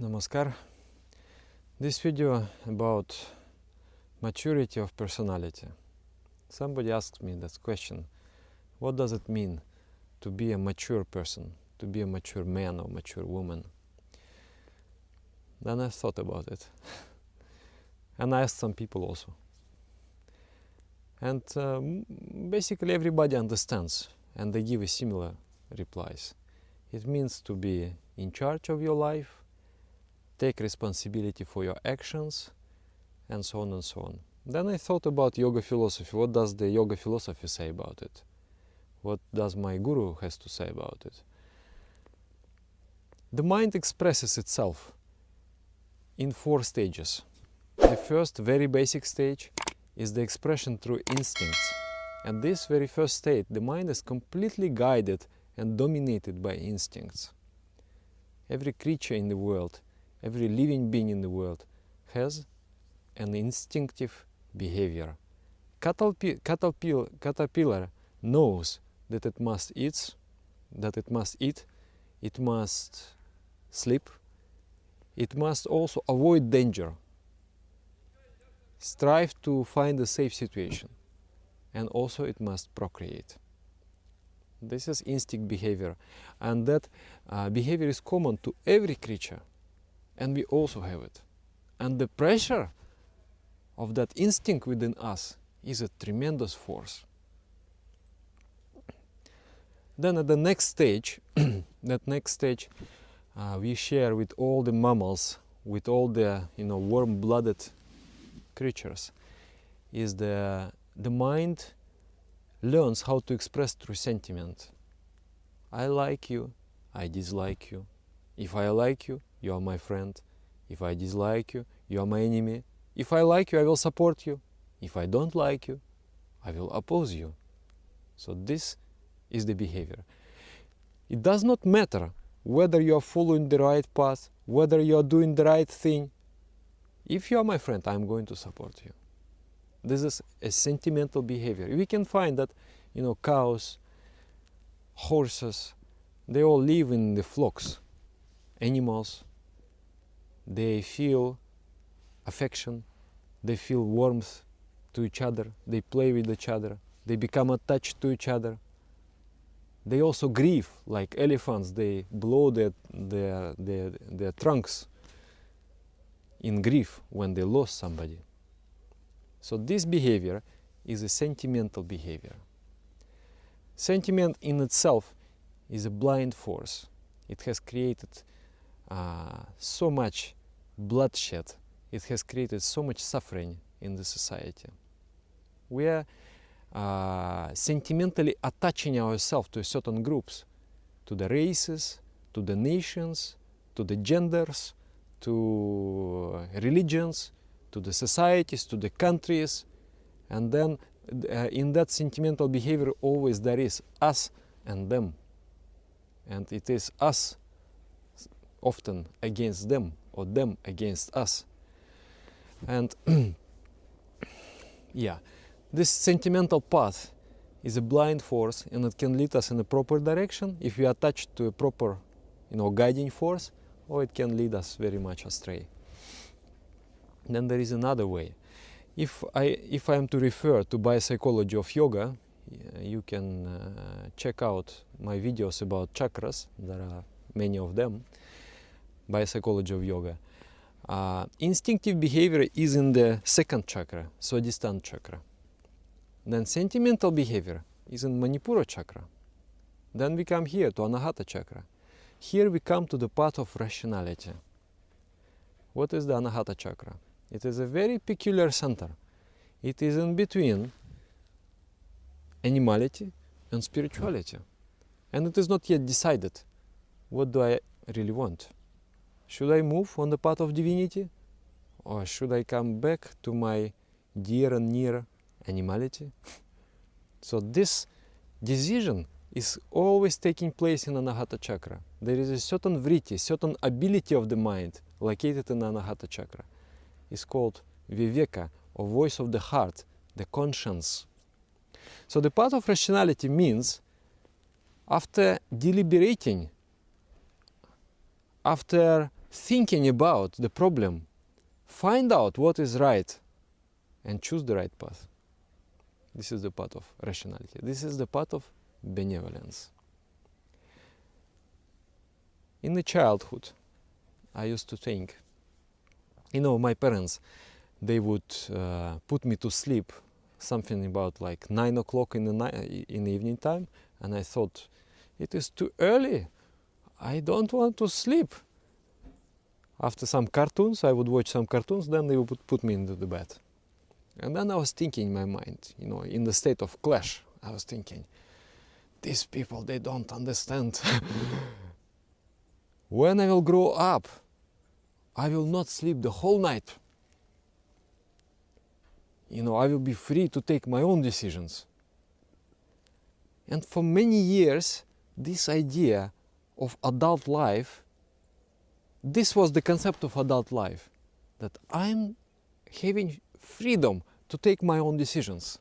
Namaskar. This video about maturity of personality. Somebody asked me that question. What does it mean to be a mature person, to be a mature man or mature woman? Then I thought about it. And I asked some people also. And basically everybody understands and they give a similar replies. It means to be in charge of your life, take responsibility for your actions, and so on and so on. Then I thought about yoga philosophy. What does the yoga philosophy say about it? What does my guru has to say about it? The mind expresses itself in 4 stages. The first, very basic stage is the expression through instincts. At this very first state, the mind is completely guided and dominated by instincts. Every creature in the world, every living being in the world has an instinctive behavior. Caterpillar knows that it must eat, it must sleep, it must also avoid danger, strive to find a safe situation, and also it must procreate. This is instinct behavior, and that behavior is common to every creature. And we also have it. And the pressure of that instinct within us is a tremendous force. Then at the next stage, we share with all the mammals, with all the warm-blooded creatures, is the mind learns how to express through sentiment. I like you, I dislike you. If I like you, you are my friend. If I dislike you, you are my enemy. If I like you, I will support you. If I don't like you, I will oppose you. So this is the behavior. It does not matter whether you are following the right path, whether you are doing the right thing. If you are my friend, I am going to support you. This is a sentimental behavior. We can find that, cows, horses, they all live in the flocks. Animals, they feel affection, they feel warmth to each other, they play with each other, they become attached to each other. They also grieve, like elephants, they blow their trunks in grief when they lost somebody. So this behavior is a sentimental behavior. Sentiment in itself is a blind force. It has created so much bloodshed. It has created so much suffering in the society. We are sentimentally attaching ourselves to certain groups, to the races, to the nations, to the genders, to religions, to the societies, to the countries, and then in that sentimental behavior always there is us and them, and it is us often against them or them against us. And yeah, this sentimental path is a blind force, and it can lead us in a proper direction if we are attached to a proper guiding force, or it can lead us very much astray. Then there is another way. If I am to refer to biopsychology of yoga, you can check out my videos about chakras. There are many of them. Biopsychology of yoga. Instinctive behavior is in the 2nd chakra, Swadhisthana chakra. Then sentimental behavior is in Manipura chakra. Then we come here to Anahata chakra. Here we come to the path of rationality. What is the Anahata chakra? It is a very peculiar center. It is in between animality and spirituality. And it is not yet decided. What do I really want? Should I move on the path of divinity? Or should I come back to my dear and near animality? So this decision is always taking place in Anahata chakra. There is a certain vritti, certain ability of the mind located in Anahata chakra. It's called viveka, or voice of the heart, the conscience. So the path of rationality means, after deliberating, after thinking about the problem, find out what is right, and choose the right path. This is the path of rationality. This is the path of benevolence. In the childhood, I used to think, my parents, they would put me to sleep something about like 9 o'clock in the evening time, and I thought, it is too early. I don't want to sleep. After some cartoons, I would watch some cartoons, then they would put me into the bed. And then I was thinking in my mind, in the state of clash, I was thinking, these people, they don't understand. When I will grow up, I will not sleep the whole night. I will be free to take my own decisions. And for many years, this idea of adult life, this was the concept of adult life, that I'm having freedom to take my own decisions.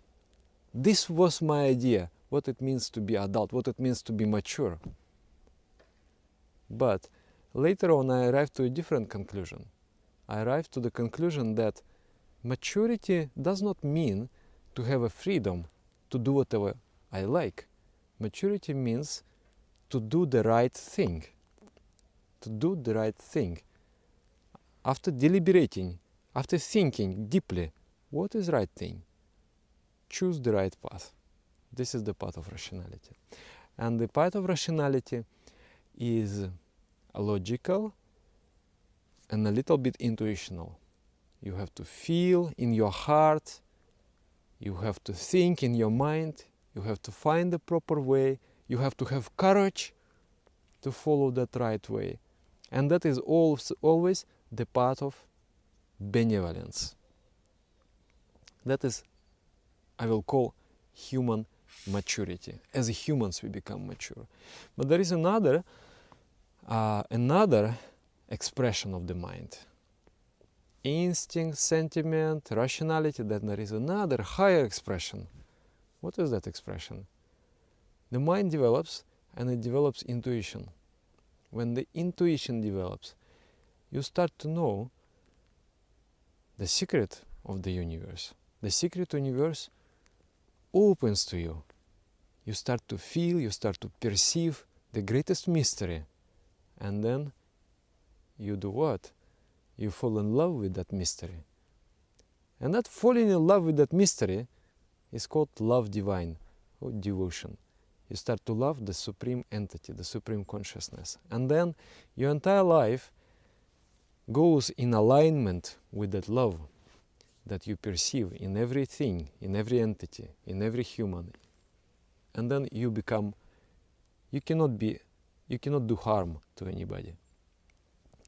This was my idea, what it means to be adult, what it means to be mature. But later on, I arrived to a different conclusion. I arrived to the conclusion that maturity does not mean to have a freedom to do whatever I like. Maturity means to do the right thing. To do the right thing. After deliberating, after thinking deeply, what is the right thing? Choose the right path. This is the path of rationality. And the path of rationality is logical and a little bit intuitional. You have to feel in your heart, you have to think in your mind, you have to find the proper way, you have to have courage to follow that right way. And that is always the path of benevolence. That is, I will call, human maturity. As humans we become mature. But there is another expression of the mind. Instinct, sentiment, rationality, then there is another higher expression. What is that expression? The mind develops, and it develops intuition. When the intuition develops, you start to know the secret of the universe. The secret universe opens to you. You start to feel, you start to perceive the greatest mystery. And then you do what? You fall in love with that mystery. And that falling in love with that mystery is called love divine or devotion. You start to love the supreme entity, the supreme consciousness. And then your entire life goes in alignment with that love that you perceive in everything, in every entity, in every human. And then you become, you cannot do harm to anybody.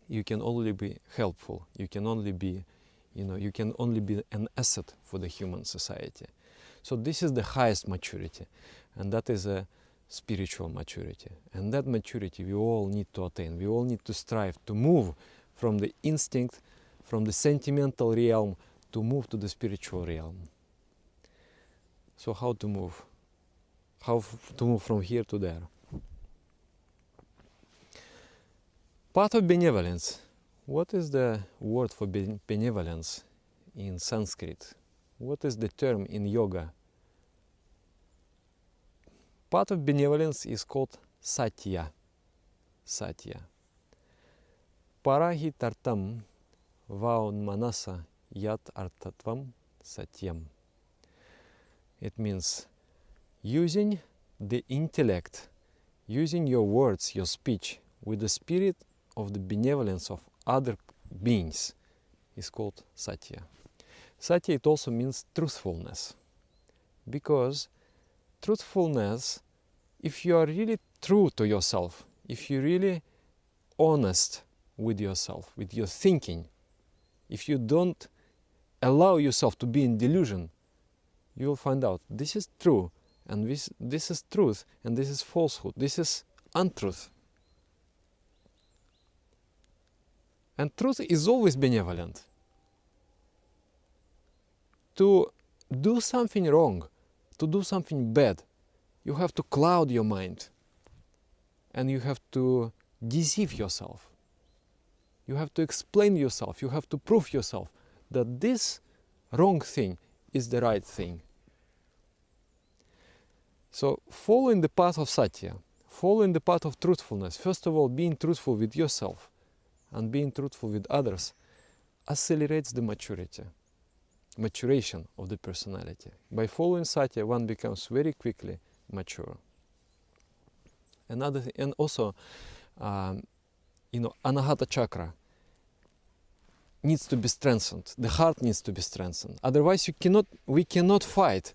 You can only be helpful. You can only be, you can only be an asset for the human society. So this is the highest maturity, and that is a spiritual maturity. And that maturity we all need to attain. We all need to strive to move from the instinct, from the sentimental realm, to move to the spiritual realm. So how to move? How to move from here to there? Path of benevolence. What is the word for benevolence in Sanskrit? What is the term in yoga? Path of benevolence is called satya. Satya. Parahi tartam vaun manasa yat artatvam satyam. It means using the intellect, using your words, your speech, with the spirit of the benevolence of other beings is called satya. Satya, it also means truthfulness. Because truthfulness, if you are really true to yourself, if you're really honest with yourself, with your thinking, if you don't allow yourself to be in delusion, you will find out this is true, and this is truth, and this is falsehood, this is untruth. And truth is always benevolent. To do something wrong, to do something bad, you have to cloud your mind, and you have to deceive yourself. You have to explain yourself. You have to prove yourself that this wrong thing is the right thing. So following the path of satya, following the path of truthfulness, first of all, being truthful with yourself and being truthful with others, accelerates the maturation of the personality. By following satya, one becomes very quickly mature. Another thing, and also, anahata chakra needs to be strengthened. The heart needs to be strengthened. Otherwise, we cannot fight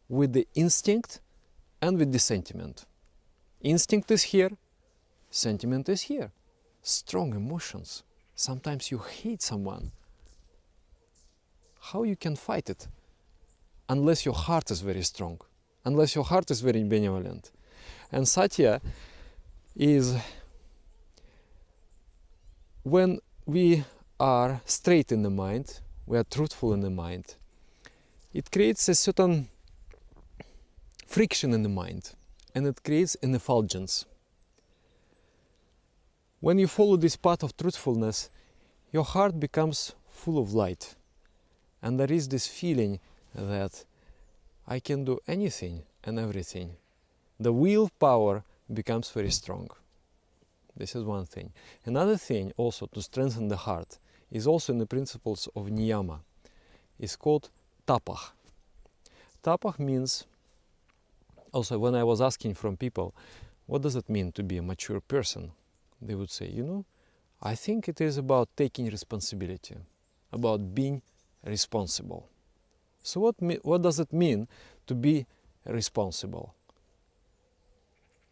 with the instinct and with the sentiment. Instinct is here, sentiment is here. Strong emotions. Sometimes you hate someone. How you can fight it? Unless your heart is very strong, unless your heart is very benevolent. And satya is when we are straight in the mind, we are truthful in the mind, it creates a certain friction in the mind, and it creates an effulgence. When you follow this path of truthfulness, your heart becomes full of light, and there is this feeling that I can do anything and everything. The willpower becomes very strong. This is one thing. Another thing also to strengthen the heart is also in the principles of niyama. It's called tapah. Tapah means, also when I was asking from people, what does it mean to be a mature person? They would say, I think it is about taking responsibility, about being responsible. So what does it mean to be responsible?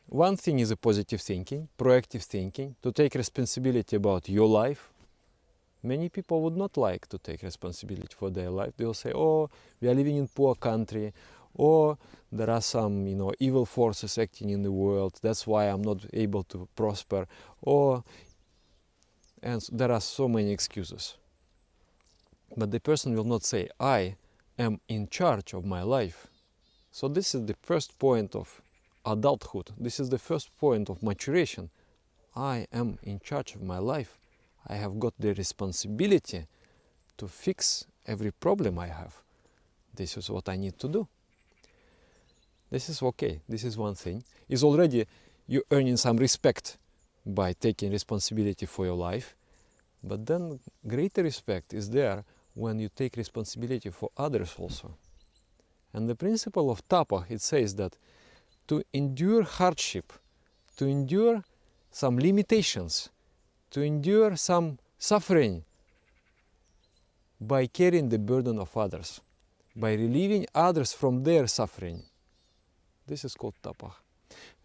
One thing is a positive thinking, proactive thinking, to take responsibility about your life. Many people would not like to take responsibility for their life. They will say, oh, we are living in poor country, or there are some, evil forces acting in the world, that's why I'm not able to prosper, and there are so many excuses. But the person will not say, I am in charge of my life. So this is the first point of adulthood. This is the first point of maturation. I am in charge of my life. I have got the responsibility to fix every problem I have. This is what I need to do. This is okay. This is one thing. Is already you earning some respect by taking responsibility for your life. But then greater respect is there when you take responsibility for others also. And the principle of tapah, it says that to endure hardship, to endure some limitations, to endure some suffering by carrying the burden of others, by relieving others from their suffering. This is called tapah.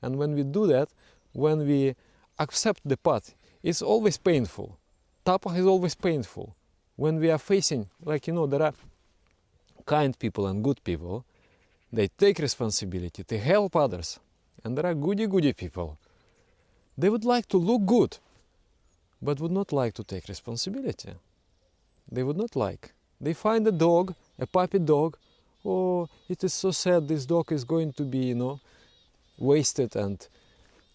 And when we do that, when we accept the path, it's always painful. Tapah is always painful. When we are facing, there are kind people and good people, they take responsibility, they help others. And there are goody people. They would like to look good, but would not like to take responsibility. They would not like. They find a dog, a puppy dog. Oh, it is so sad, this dog is going to be, wasted, and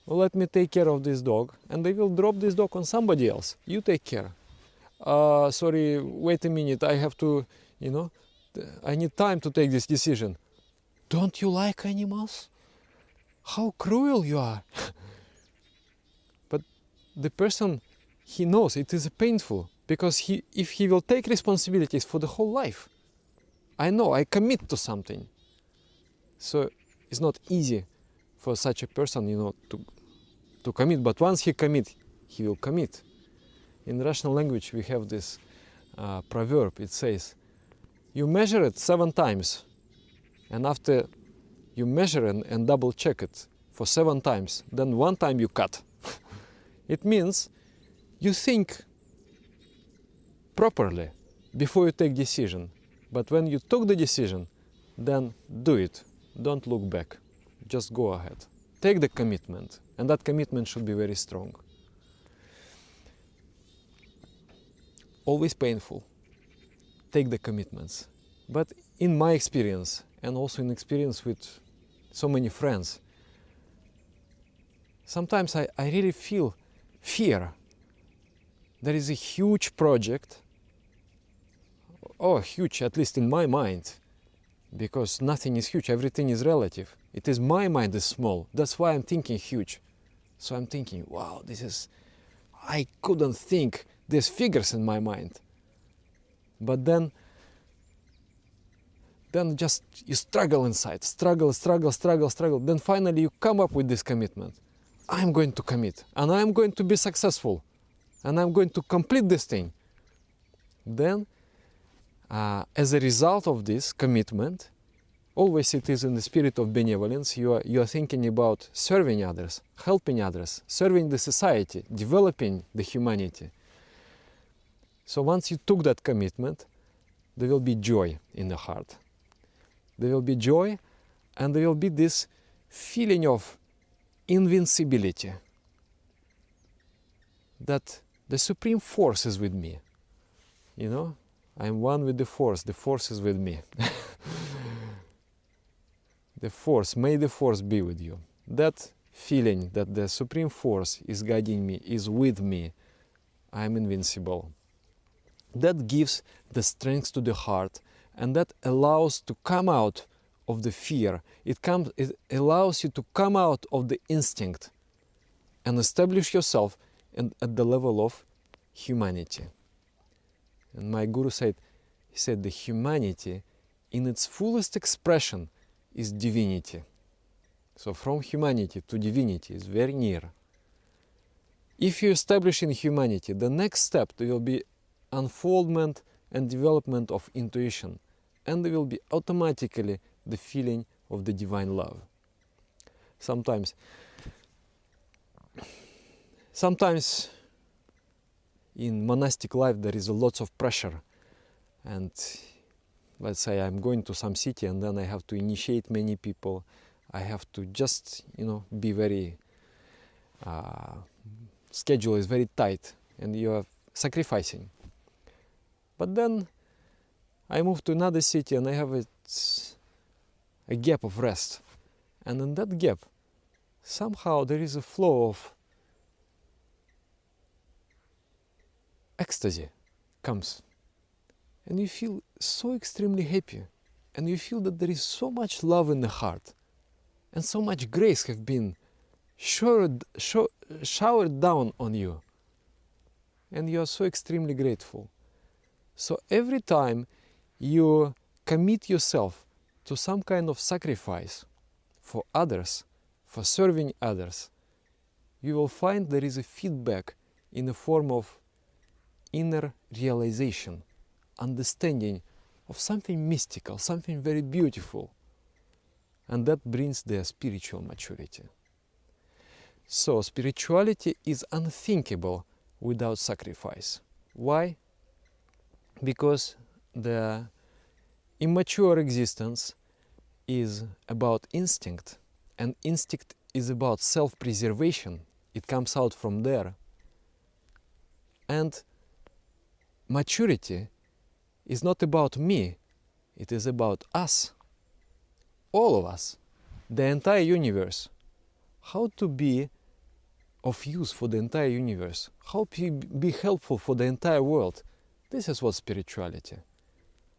let me take care of this dog. And they will drop this dog on somebody else. You take care. Sorry, wait a minute, I have to, I need time to take this decision. Don't you like animals? How cruel you are. But the person, he knows it is painful, because if he will take responsibilities for the whole life, I know, I commit to something. So it's not easy for such a person, to commit. But once he commit, he will commit. In Russian language, we have this proverb. It says, you measure it 7 times, and after you measure and double check it for 7 times, then 1 time you cut. It means you think properly before you take decision. But when you took the decision, then do it. Don't look back. Just go ahead. Take the commitment, and that commitment should be very strong. Always painful. Take the commitments. But in my experience, and also in experience with so many friends, sometimes I really feel fear there is a huge project, huge, at least in my mind, because nothing is huge, everything is relative. It is my mind is small, that's why I'm thinking huge. So I'm thinking, wow, I couldn't think these figures in my mind. But then just you struggle inside, struggle. Then finally you come up with this commitment. I'm going to commit, and I'm going to be successful, and I'm going to complete this thing. Then, as a result of this commitment, always it is in the spirit of benevolence, you are thinking about serving others, helping others, serving the society, developing the humanity. So once you took that commitment, there will be joy in the heart. There will be joy, and there will be this feeling of invincibility, that the Supreme Force is with me. You know, I'm one with the Force is with me. The Force, may the Force be with you. That feeling that the Supreme Force is guiding me, is with me, I'm invincible. That gives the strength to the heart, and that allows to come out of the fear. It allows you to come out of the instinct and establish yourself at the level of humanity. And my guru said, the humanity in its fullest expression is divinity. So from humanity to divinity is very near. If you establish in humanity, the next step there will be unfoldment and development of intuition, and there will be automatically the feeling of the divine love. Sometimes in monastic life there is a lot of pressure, and let's say I'm going to some city and then I have to initiate many people. I have to just, be very, schedule is very tight and you are sacrificing. But then I move to another city and I have a gap of rest. And in that gap, somehow there is a flow of ecstasy comes. And you feel so extremely happy. And you feel that there is so much love in the heart. And so much grace have been showered down on you. And you are so extremely grateful. So every time you commit yourself to some kind of sacrifice for others, for serving others, you will find there is a feedback in the form of inner realization, understanding of something mystical, something very beautiful. And that brings the spiritual maturity. So spirituality is unthinkable without sacrifice. Why? Because the immature existence is about instinct, and instinct is about self-preservation. It comes out from there. And maturity is not about me, it is about us, all of us, the entire universe. How to be of use for the entire universe, how to be helpful for the entire world. This is what spirituality.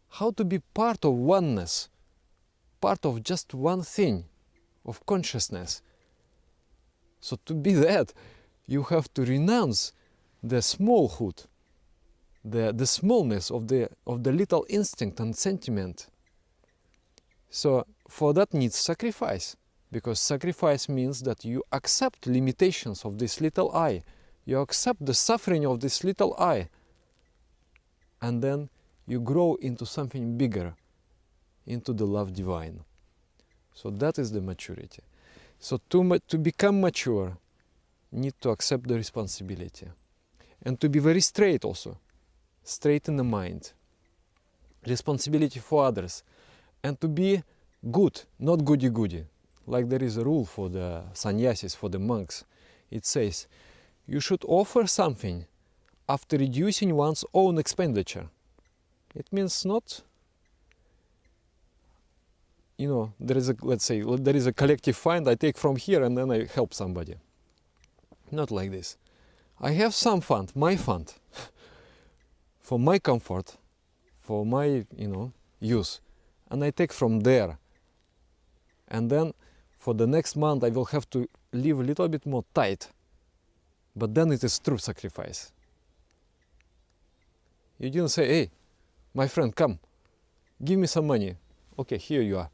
How to be part of oneness, part of just one thing, of consciousness. So to be that, you have to renounce the smallhood, the smallness of the little instinct and sentiment. So for that needs sacrifice, because sacrifice means that you accept limitations of this little I, you accept the suffering of this little I, and then you grow into something bigger, into the love divine. So that is the maturity. So to become mature, need to accept the responsibility. And to be very straight also, straight in the mind. Responsibility for others. And to be good, not goody-goody. Like there is a rule for the sannyasis, for the monks. It says, you should offer something after reducing one's own expenditure. It means not, there is a collective fund, I take from here and then I help somebody. Not like this. I have some fund, my fund, for my comfort, for my, use, and I take from there. And then for the next month I will have to live a little bit more tight, but then it is true sacrifice. You didn't say, hey, my friend, come, give me some money. Okay, here you are.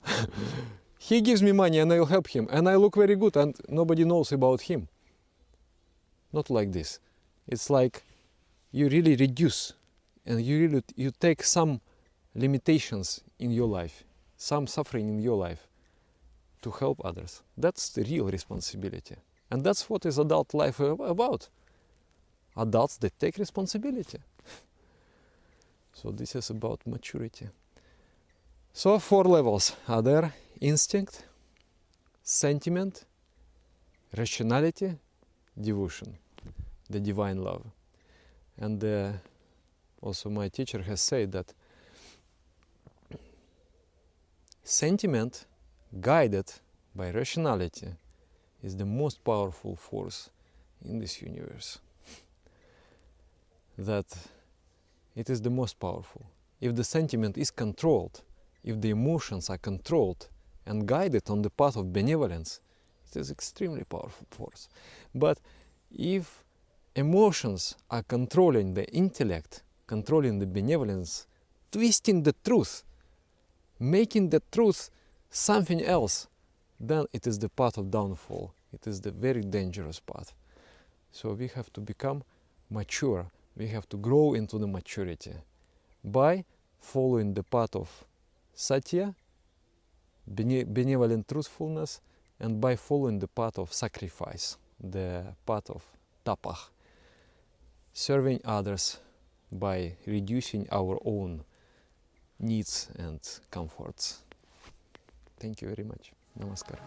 He gives me money and I will help him, and I look very good and nobody knows about him. Not like this. It's like you really reduce and you take some limitations in your life, some suffering in your life to help others. That's the real responsibility. And that's what is adult life about. Adults, they take responsibility. So this is about maturity. So 4 levels are there: instinct, sentiment, rationality, devotion, the divine love. And also my teacher has said that sentiment guided by rationality is the most powerful force in this universe. That it is the most powerful. If the sentiment is controlled, if the emotions are controlled and guided on the path of benevolence, it is extremely powerful force. But if emotions are controlling the intellect, controlling the benevolence, twisting the truth, making the truth something else, then it is the path of downfall. It is the very dangerous path. So we have to become mature. We have to grow into the maturity by following the path of satya, benevolent truthfulness, and by following the path of sacrifice, the path of tapah, serving others by reducing our own needs and comforts. Thank you very much. Namaskar.